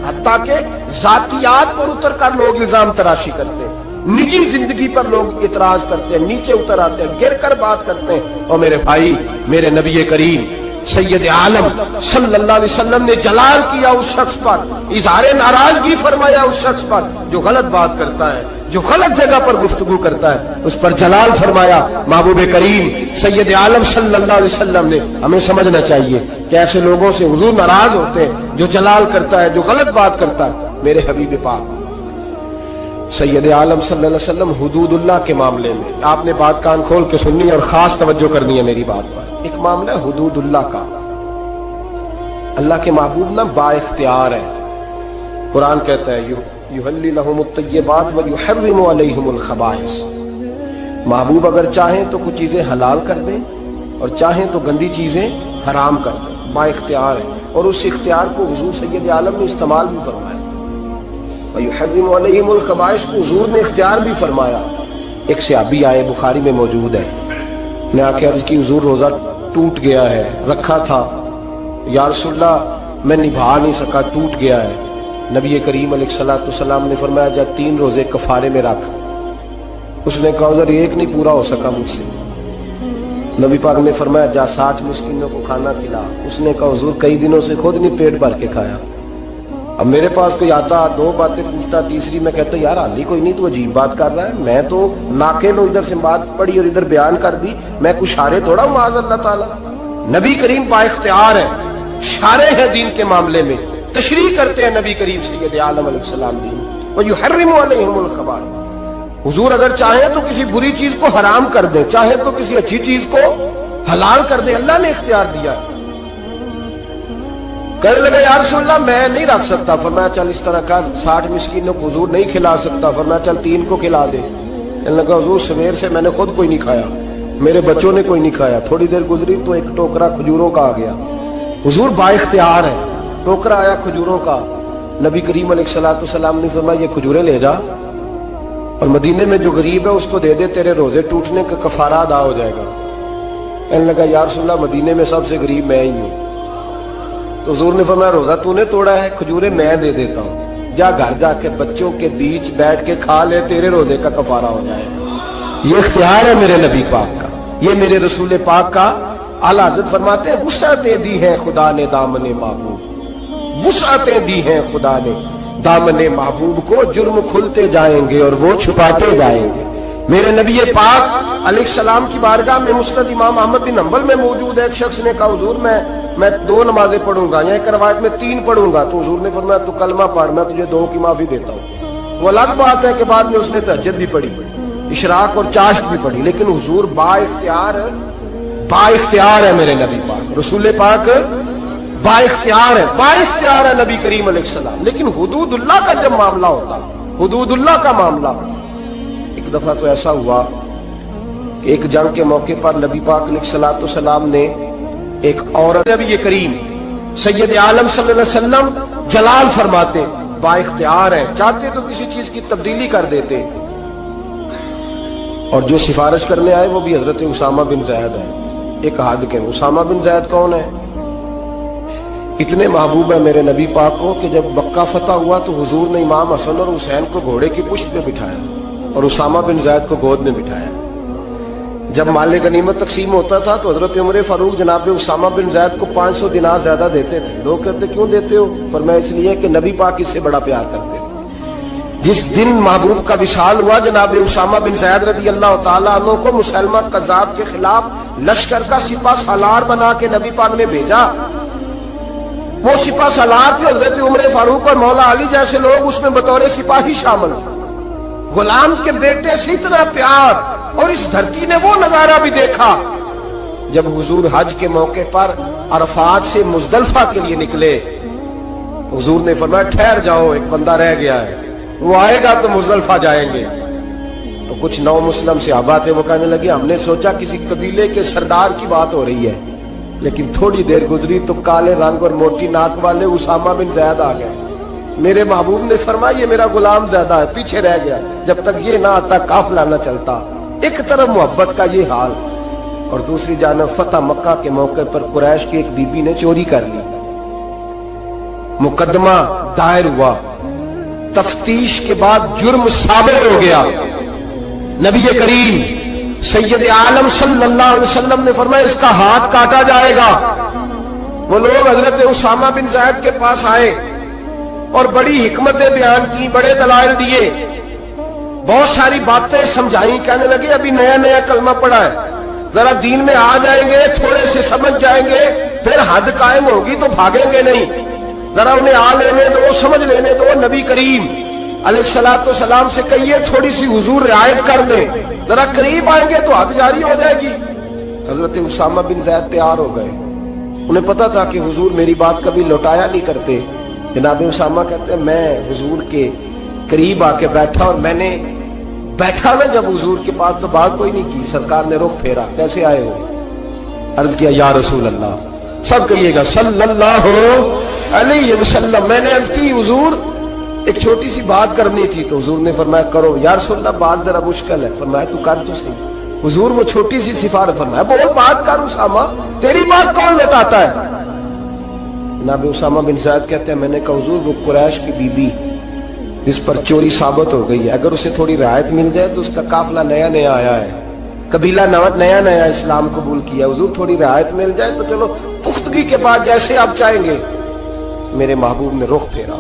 حتیٰ کہ ذاتیات پر اتر کر لوگ الزام تراشی کرتے ہیں، نجی زندگی پر لوگ اعتراض کرتے ہیں، نیچے اتر آتے ہیں، گر کر بات کرتے ہیں۔ اور میرے بھائی، میرے نبی کریم سید عالم صلی اللہ علیہ وسلم نے جلال کیا اس شخص پر، اظہار ناراضگی فرمایا اس شخص پر جو غلط بات کرتا ہے، جو غلط جگہ پر گفتگو کرتا ہے، اس پر جلال فرمایا۔ محبوب کریم سید عالم صلی اللہ علیہ وسلم نے ہمیں سمجھنا چاہیے کہ ایسے لوگوں سے حضور ناراض ہوتے ہیں جو جلال کرتا ہے، جو غلط بات کرتا ہے۔ میرے حبیب پاک سید عالم صلی اللہ علیہ وسلم حدود اللہ کے معاملے میں، آپ نے بات کان کھول کے سننی اور خاص توجہ کرنی ہے میری بات پر۔ ایک معاملہ ہے حدود اللہ کا، اللہ کے محبوب نہ با اختیار ہے۔ قرآن کہتا ہے یحلی لہم الطیبات ویحرم علیہم الخبائث، محبوب اگر چاہیں تو کچھ چیزیں حلال کر دیں اور چاہیں تو گندی چیزیں حرام کر دیں، با اختیار ہے۔ اور اس اختیار کو حضور سید عالم نے استعمال بھی فرمایا، ویحرم علیہم الخبائث کو حضور نے اختیار بھی فرمایا۔ ایک صحابی آئے، بخاری میں موجود ہے، نے آ کے عرض کی حضور روزہ ٹوٹ گیا ہے، رکھا تھا، یا رسول اللہ میں نبھا نہیں سکا، ٹوٹ گیا ہے۔ نبی کریم علیہ الصلوۃ والسلام نے فرمایا جا 3 روزے کفارے میں رکھ۔ اس نے کہا حضور ایک نہیں پورا ہو سکا مجھ سے۔ نبی پاک نے فرمایا جا 60 مسکینوں کو کھانا کھلا۔ اس نے کہا حضور کئی دنوں سے خود نہیں پیٹ بھر کے کھایا۔ اب میرے پاس کوئی آتا، 2 باتیں پوچھتا، تیسری میں کہتا یار حالی کوئی نہیں، تو عجیب بات کر رہا ہے، میں تو ناقل ہوں، ادھر سے بات پڑھی اور ادھر بیان کر دی، میں کچھ شارع تھوڑا ہوں معاذ اللہ تعالیٰ۔ نبی کریم با اختیار ہے، شارع ہے دین کے معاملے میں، تشریح کرتے ہیں نبی کریم سید عالم علیہ السلام دین۔ وَيُحَرِّمُ عَلَيْهِمُ الْخَبَائِثَ، حضور اگر چاہیں تو کسی بری چیز کو حرام کر دیں، چاہیں تو کسی اچھی چیز کو حلال کر دیں، اللہ نے اختیار دیا۔ کہنے لگا یا رسول اللہ میں نہیں رکھ سکتا۔ فرمایا چل اس طرح کر، 60 مسکینوں کو حضور نہیں کھلا سکتا، فرمایا چل 3 کو کھلا دے۔ کہنے لگا حضور سویر سے میں نے خود کوئی نہیں کھایا، میرے بچوں نے کوئی نہیں کھایا، تھوڑی دیر گزری تو ایک ٹوکرا کھجوروں کا آ گیا۔ حضور با اختیار ہے، ٹوکرا آیا کھجوروں کا، نبی کریم علیہ الصلوۃ والسلام نے فرمایا یہ کھجوریں لے جا اور مدینے میں جو غریب ہے اس کو دے دے، تیرے روزے ٹوٹنے کا کفارہ ادا ہو جائے گا۔ کہنے لگا یا رسول اللہ مدینے میں سب سے غریب میں ہی ہوں۔ تو حضور نے فرمایا روزہ تو نے توڑا ہے، کھجوریں میں دے دیتا ہوں، جا گھر جا کے بچوں کے بیچ بیٹھ کے کھا لے، تیرے روزے کا کفارہ ہو جائے گا۔ یہ اختیار ہے میرے نبی پاک کا، یہ میرے رسول پاک کا۔ اعلیٰ حضرت فرماتے ہیں وسعتیں دی ہیں خدا نے دامن محبوب، وسعتیں دی ہیں خدا نے دامن محبوب کو، جرم کھلتے جائیں گے اور وہ چھپاتے جائیں گے۔ میرے نبی پاک علیہ السلام کی بارگاہ میں مسند امام احمد بن حنبل میں موجود ہے، ایک شخص نے کہا حضور میں 2 نمازیں پڑھوں گا، یا ایک روایت میں 3 پڑھوں گا۔ تو حضور نے فرمایا تو کلمہ پڑھ، میں تجھے 2 کی معافی دیتا ہوں۔ وہ الگ بات ہے کہ بعد میں اس نے تہجد بھی پڑھی، اشراق اور چاشت بھی پڑھی، لیکن حضور با اختیار ہے میرے نبی پاک، رسول پاک با اختیار ہے نبی کریم علیہ السلام۔ لیکن حدود اللہ کا جب معاملہ ہوتا، حدود اللہ کا معاملہ، ایک دفعہ تو ایسا ہوا کہ ایک جنگ کے موقع پر نبی پاک علیہ الصلوۃ والسلام نے ایک عورت، نبی کریم سید عالم صلی اللہ علیہ وسلم جلال فرماتے، با اختیار ہے، چاہتے تو کسی چیز کی تبدیلی کر دیتے۔ اور جو سفارش کرنے آئے وہ بھی حضرت اسامہ بن زید ہے۔ ایک حد کے اسامہ بن زید کون ہے؟ اتنے محبوب ہے میرے نبی پاک کو کہ جب مکہ فتح ہوا تو حضور نے امام حسن اور حسین کو گھوڑے کی پشت پہ بٹھایا اور اسامہ بن زید کو گود میں بٹھایا۔ जब माल गनीमत तकसीम होता था तो हजरत उमर फारूक जनाब उसामा बिन जैद को 500 दिनार ज्यादा देते थे। लोग कहते क्यों देते हो? फरमाया इसलिए कि नबी पाक इससे बड़ा प्यार करते थे। जिस दिन महबूब का विशाल हुआ, जनाब उसामा बिन जैद रदी अल्लाह तआला अन्हु को मुसलमा कज़्ज़ाब के खिलाफ लश्कर का सिपा सालार बना के नबी पाक ने भेजा। वो सिपा सालार थे हजरत उमर फारूक और मौला अली जैसे लोग उसमें बतौर सिपाही शामिल। गुलाम के बेटे से इतना प्यार, और इस धरती ने वो नजारा भी देखा जब हुजूर हज के मौके पर अरफात से मुजदलफा के लिए निकले। हुजूर ने फरमाया ठहर जाओ, एक बंदा रह गया है, वो आएगा तो मुजदलफा जाएंगे। तो कुछ नौ मुस्लिम सहाबा थे, वो कहने लगे हमने सोचा किसी कबीले के सरदार की बात हो रही है, लेकिन थोड़ी देर गुजरी तो काले रंग और मोटी नाक वाले उसामा बिन जैद आ गए। मेरे महबूब ने फरमाया ये मेरा गुलाम ज्यादा है, पीछे रह गया, जब तक ये ना आता काफिला ना चलता। एक तरफ मोहब्बत का ये हाल, और दूसरी जानब फतह मक्का के मौके पर कुरैश की एक बीबी ने चोरी कर ली। मुकदमा दायर हुआ, तफ्तीश के बाद जुर्म साबित हो गया। नबी करीम सैयद आलम सल्लल्लाहु अलैहि वसल्लम ने फरमाया इसका हाथ काटा जाएगा। वो लोग हजरत उसामा बिन जैद के पास आए और बड़ी हिकमतें बयान की, बड़े दलाइल दिए, बहुत सारी बातें समझाई। कहने लगे अभी नया नया कलमा पड़ा है, जरा दीन में आ जाएंगे, थोड़े से समझ जाएंगे, फिर हद कायम होगी तो भागेंगे नहीं। जरा उन्हें आ लेने दो, समझ लेने दो। नबी करीम अलैहिस्सलातु वस्सलाम से कहिए थोड़ी सी हुजूर रियायत कर दे, जरा करीब आएंगे तो हद जारी हो जाएगी। हजरत उसामा बिन जैद तैयार हो गए। उन्हें पता था कि हुजूर मेरी बात कभी लौटाया नहीं करते। जनाब उसामा कहते हैं मैं हुजूर के करीब आके बैठा, और मैंने बैठा ना जब हुजूर के पास तो बात कोई नहीं की। सरकार ने रुख फेरा, कैसे आए हो? अर्ज किया या रसूल अल्लाह। सब कहिएगा सल्लल्लाहु अलैहि वसल्लम। मैंने अर्ज की हुजूर एक छोटी सी बात करनी थी। तो हुजूर ने फरमाया करो। या रसूल अल्लाह बात जरा मुश्किल है। फरमाया तू कर तो सही। हुजूर वो छोटी सी सिफारिश, फरमाया बोल बात कर उसामा, तेरी बात कौन लौटाता है? जनाब उसामा बिन जैद कहते हैं मैंने कहा हुजूर वो कुरैश की बीबी जिस पर चोरी साबित हो गई है, अगर उसे थोड़ी रियायत मिल जाए तो उसका काफिला नया नया आया है, कबीला नया नया इस्लाम कबूल किया, हुजूर थोड़ी रियायत मिल जाए तो चलो पुख्तगी के बाद जैसे आप चाहेंगे। मेरे महबूब ने रुख फेरा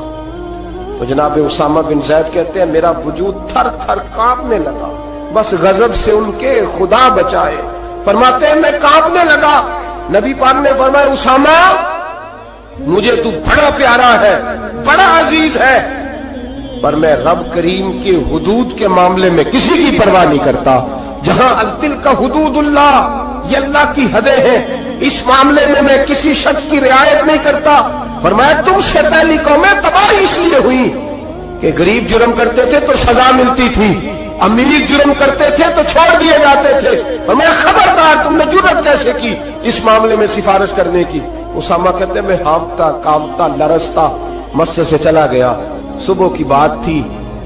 तो जनाब उसामा बिन जैद कहते हैं मेरा वजूद थर थर कांपने लगा, बस गजब से उनके खुदा बचाए। फरमाते हैं मैं कांपने लगा। नबी पाक ने फरमाया उसामा मुझे तू बड़ा प्यारा है, बड़ा अजीज है, पर मैं रब करीम के हुदूद के मामले में किसी की परवाह नहीं करता। जहां अल्तिल का हुदूदुल्लाह, ये अल्लाह की हदें हैं, इस मामले में मैं किसी शख्स की रियायत नहीं करता। फरमाया तुमसे पहली कौमें तबाही इसलिए हुई कि गरीब जुर्म करते थे तो सजा मिलती थी, अमीर जुर्म करते थे तो छोड़ दिए जाते थे। फरमाया खबरदार तुमने जुर्रत कैसे की इस मामले में सिफारिश करने की? उसामा कहते मैं हाँफता कांपता लरसता मस्जिद से चला गया। सुबह की बात थी,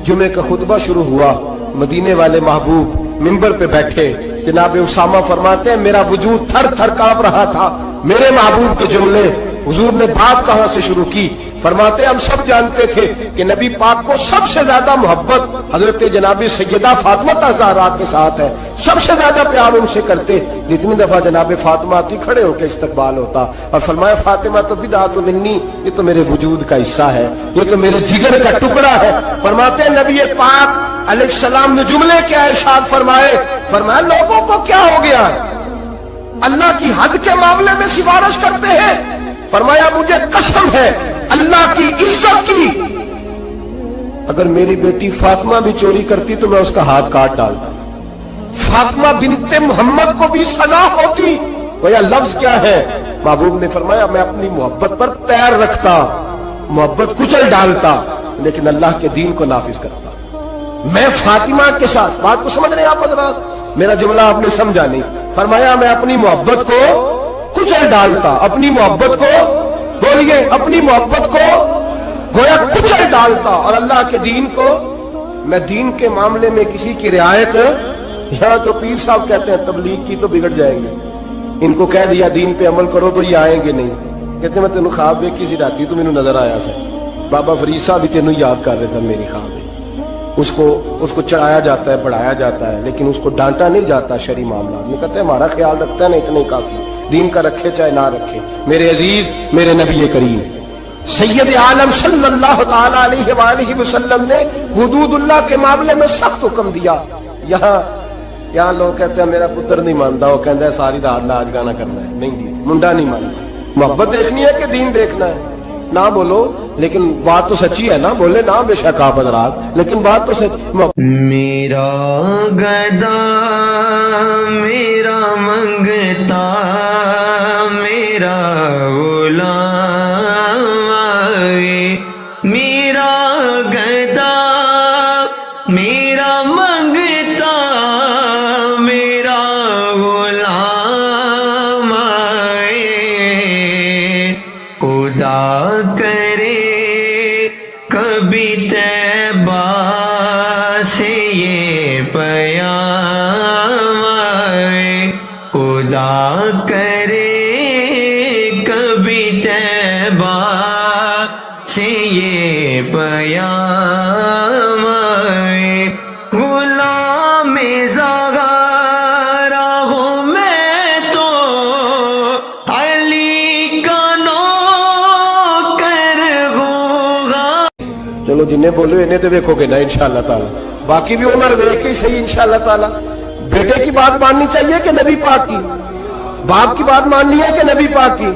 जुमे का खुतबा शुरू हुआ, मदीने वाले महबूब मिंबर पे बैठे। जनाब उसामा फरमाते हैं मेरा वजूद थर थर कांप रहा था। मेरे महबूब के जुमले, हुजूर ने बात कहां से शुरू की? फरमाते हम सब जानते थे कि नबी पाक को सबसे ज्यादा मोहब्बत हजरत जनाबी सैयदा फातिमा ज़हरा के साथ है, सबसे ज्यादा प्यार उनसे करते। जितनी दफा जनाब फातिमा आती खड़े होकर इस्तकबाल होता और फरमाया फातिमा तो बिदात मिन्नी, ये तो मेरे वजूद का हिस्सा है, ये तो मेरे जिगर का टुकड़ा है। फरमाते नबी पाक अलैहिस्सलाम ने जुमले क्या इरशाद फरमाए? फरमाया लोगों को क्या हो गया, अल्लाह की हद के मामले में सिफारिश करते हैं। फरमाया मुझे कसम है अल्लाह की इज्जत की, अगर मेरी बेटी फातिमा भी चोरी करती तो मैं उसका हाथ काट डालता। फातिमा बिनते मोहम्मद को भी सजा होती। वह लफ्ज क्या है? महबूब ने फरमाया मैं अपनी मोहब्बत पर पैर रखता, मोहब्बत कुचल डालता, लेकिन अल्लाह के दीन को नाफिज करता। मैं फातिमा के साथ, बात को समझ रहे हैं आप हज़रात? मेरा जुमला आपने समझा नहीं। फरमाया मैं अपनी मोहब्बत को कुचल डालता, अपनी मोहब्बत को, बोलिए, अपनी मोहब्बत को गोया कुचल डालता, और अल्लाह के दीन को, मैं दीन के मामले में किसी की रियायत, यहां तो पीर साहब कहते हैं तबलीग की तो बिगड़ जाएंगे, इनको कह दिया दीन पे अमल करो तो ये आएंगे नहीं। कहते मैं तेन ख्वाब देखी सी राती तो मैनू नजर आया सा, बाबा फरीद साहब भी तेनू याद कर रहे थे मेरी ख्वाब में। उसको चढ़ाया जाता है, बढ़ाया जाता है, लेकिन उसको डांटा नहीं जाता शरई मामला में। कहते हैं हमारा ख्याल रखता है ना, इतना ही काफी, दीन का रखे चाहे ना रखे। मेरे अजीज, मेरे नबी करीम सैयद आलम सल्लल्लाहु ताला अलैहि वसल्लम ने हुदूदुल्लाह के मामले में सख्त हुक्म दिया। यहाँ लोग कहते हैं मेरा पुत्र नहीं मानता, वो कहता है सारी रात नाच गाना करना है, नहीं दी मुंडा नहीं मानता। मोहब्बत देखनी है कि दीन देखना है? ना बोलो, लेकिन बात तो सच्ची है ना, बोले ना बेशक आप हज़रात, लेकिन बात तो सच।
मेरा गदा मेरा मंगता मेरा गुलाम आए, मेरा गदा मेरा मंगता मेरा गुलाम आए, खुदा करे कभी तैबा से ये पैगाम आए, खुदा करे कभी तैबा से ये पैगाम आए, गुलाम ज़गारा हूँ मैं तो अली का नौकर होगा।
चलो जिन्हें बोलो इन्हें तो देखोगे ना इंशाअल्लाह ताला, बाकी भी उम्र देख के ही सही इंशाअल्लाह ताला। बेटे की बात माननी चाहिए कि नबी पाक की? बाप की बात माननी है कि नबी पाक की?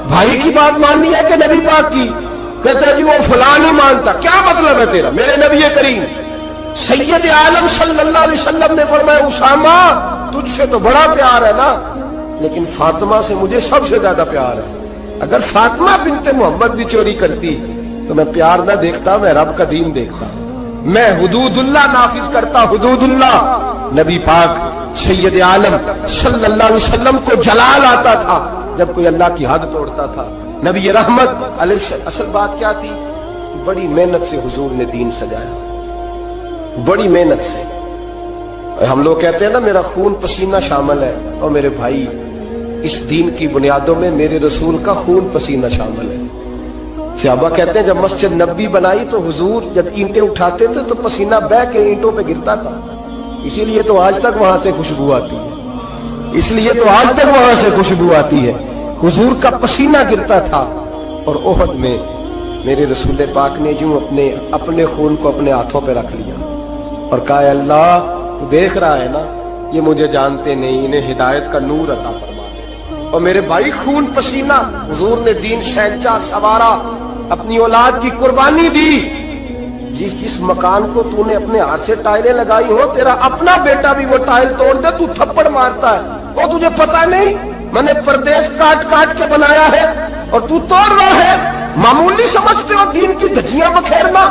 भाई की बात माननी है कि नबी पाक की? कहते जी वो फलां नहीं मानता, क्या मतलब है तेरा? मेरे नबी करीम सैयद आलम सल्लल्लाहु अलैहि वसल्लम ने फरमाया उसामा तुझसे तो बड़ा प्यार है ना, लेकिन फातिमा से मुझे सबसे ज्यादा प्यार है। अगर फातिमा बिनते मोहम्मद भी चोरी करती तो मैं प्यार ना देखता, मैं रब का दीन देखता। मैं हुदूदुल्लाह नाफिज करता, हुदूदुल्लाह। नबी पाक सैयद आलम सल्लल्लाहु अलैहि वसल्लम को जलाल आता था जब कोई अल्लाह की हद तोड़ता था। नबी रहमत अलैहि, असल बात क्या थी? बड़ी मेहनत से हुजूर ने दीन सजाया, बड़ी मेहनत से। हम लोग कहते हैं ना मेरा खून पसीना शामिल है, और मेरे भाई इस दीन की बुनियादों में मेरे रसूल का खून पसीना शामिल है। सहाबा कहते हैं जब मस्जिद नबी बनाई तो हुजूर जब ईंटें उठाते थे तो पसीना बह के ईंटों पे गिरता था, इसीलिए तो आज तक वहां से खुशबू आती है, इसलिए तो आज तक वहां से खुशबू आती है। हुजूर का पसीना गिरता था। और ओहद में मेरे रसूल पाक ने यूं अपने खून को अपने हाथों पे रख लिया और कहा अल्लाह तू देख रहा है ना, ये मुझे जानते नहीं, इन्हें हिदायत का नूर अता फरमा दे। और मेरे भाई खून पसीना, हुजूर ने दीन सहजा सवारा, अपनी औलाद की कुर्बानी दी। जिस मकान को तूने अपने हाथ से टाइलें लगाई हो, तेरा अपना बेटा भी वो टाइल तोड़ दे, तू थप्पड़ मारता है, और तुझे पता नहीं मैंने परदेश काट काट के बनाया है और तू तोड़ रहा है। मामूली समझते हो दीन की धज्जियां बखेरना?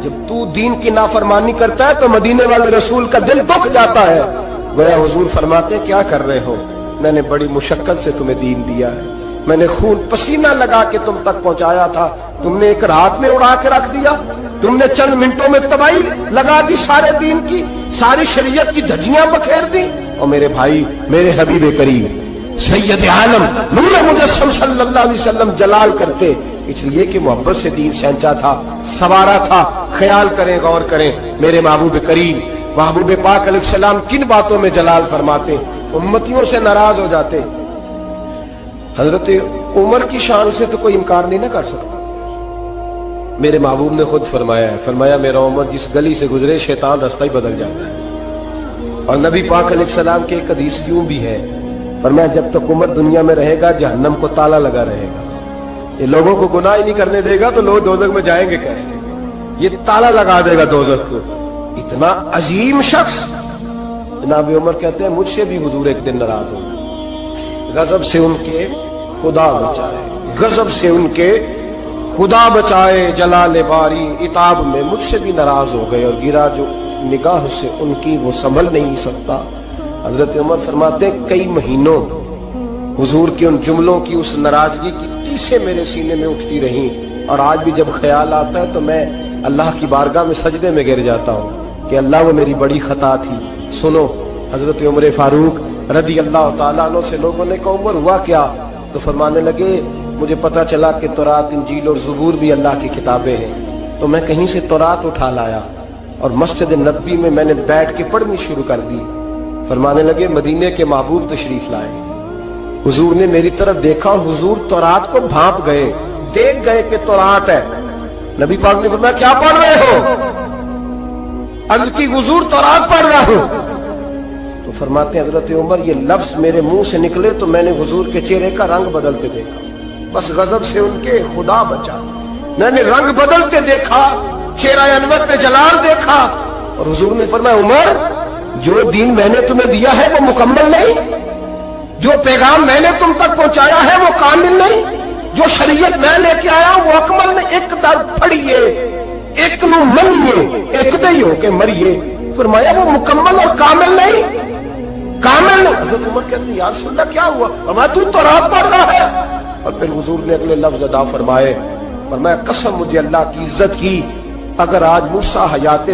जब तू दीन की नाफरमानी करता है तो मदीने वाले रसूल का दिल दुख जाता है। गोया हुजूर फरमाते क्या कर रहे हो, मैंने बड़ी मुशक्कत से तुम्हें दीन दिया है, मैंने खून पसीना लगा के तुम तक पहुंचाया था, तुमने एक रात में उड़ा के रख दिया, तुमने चंद मिनटों में तबाही लगा दी सारे दीन की, सारी शरीयत की धज्जियां बखेर दी। और मेरे भाई मेरे हबीब करीम सैयद आलम नूर मुजस्सम सल्लल्लाहु अलैहि वसल्लम जलाल करते, इसलिए कि मोहब्बत से दीन सहजा था, सवारा था। ख्याल करें, गौर करें, मेरे महबूब करीम महबूब पाक अलैहिस्सलाम किन बातों में जलाल फरमाते, उम्मतियों से नाराज हो जाते। हजरत उमर की शान से तो कोई इनकार नहीं ना कर सकता। मेरे महबूब ने खुद फरमाया है, फरमाया मेरा उमर जिस गली से गुजरे शैतान रास्ता ही बदल जाता है। और नबी पाक अलैहिस्सलाम के एक हदीस यूं भी है, फरमाया जब तक उमर दुनिया में रहेगा जहन्नम को ताला लगा रहेगा, ये लोगों को गुनाह ही नहीं करने देगा तो लोग दोजख में जाएंगे कैसे, ये ताला लगा देगा दोजख को। इतना अजीम शख्स जनाब उमर कहते हैं मुझसे भी हुजूर एक दिन नाराज हो गए, गजब से उनके खुदा बचाए, गजब से उनके खुदा बचाए, जलाल बारी इताब में मुझसे भी नाराज हो गए और गिरा जो निगाह से उनकी वो संभल नहीं सकता। हजरत उमर फरमाते हैं कई महीनों हुजूर के उन जुमलों की, उस नाराजगी की टीसें मेरे सीने में उठती रहीं, और आज भी जब ख्याल आता है तो मैं अल्लाह की बारगाह में सजदे में गिर जाता हूँ कि अल्लाह वो मेरी बड़ी खता थी। सुनो हजरत उमर फारूक रदी अल्लाह ताला अन्हु से लोगों ने कहा उमर हुआ क्या, तो फरमाने लगे मुझे पता चला कि तौरात इंजील और ज़बूर भी अल्लाह की किताबें हैं, तो मैं कहीं से तौरात उठा लाया, اور مسجد نبوی میں میں نے بیٹھ کے پڑھنی شروع کر دی. فرمانے لگے مدینے کے محبوب تشریف لائے. حضور نے میری طرف دیکھا اور حضور تورات کو بھانپ گئے, دیکھ گئے کہ تورات ہے. نبی پاک نے فرمایا کیا پڑھ رہے ہو؟ عرض کی حضور تورات پڑھ رہا ہوں. تو فرماتے ہیں حضرت عمر یہ لفظ میرے منہ سے نکلے تو میں نے حضور کے چہرے کا رنگ بدلتے دیکھا. بس غضب سے ان کے خدا بچا. میں نے رنگ بدلتے دیکھا, چہرہ انور پہ جلال دیکھا, اور حضور نے فرمایا عمر جو دین میں نے تمہیں دیا ہے وہ مکمل نہیں, جو پیغام میں نے تم تک پہنچایا ہے وہ کامل نہیں, جو شریعت میں لے کے آیا وہ اکمل نہیں. ایک در پھڑیے ایک نو منیے ایک دئی ہو کے مریے. فرمایا وہ مکمل اور کامل نہیں, کامل نہیں. حضرت عمر کہتے ہیں یا رسول اللہ کیا ہوا؟ فرمایا تو تورات پڑھ رہا ہے. اور پھر حضور نے اگلے لفظ ادا فرمائے, فرمایا قسم مجھے اللہ کی عزت کی اگر آج موسیٰ حیات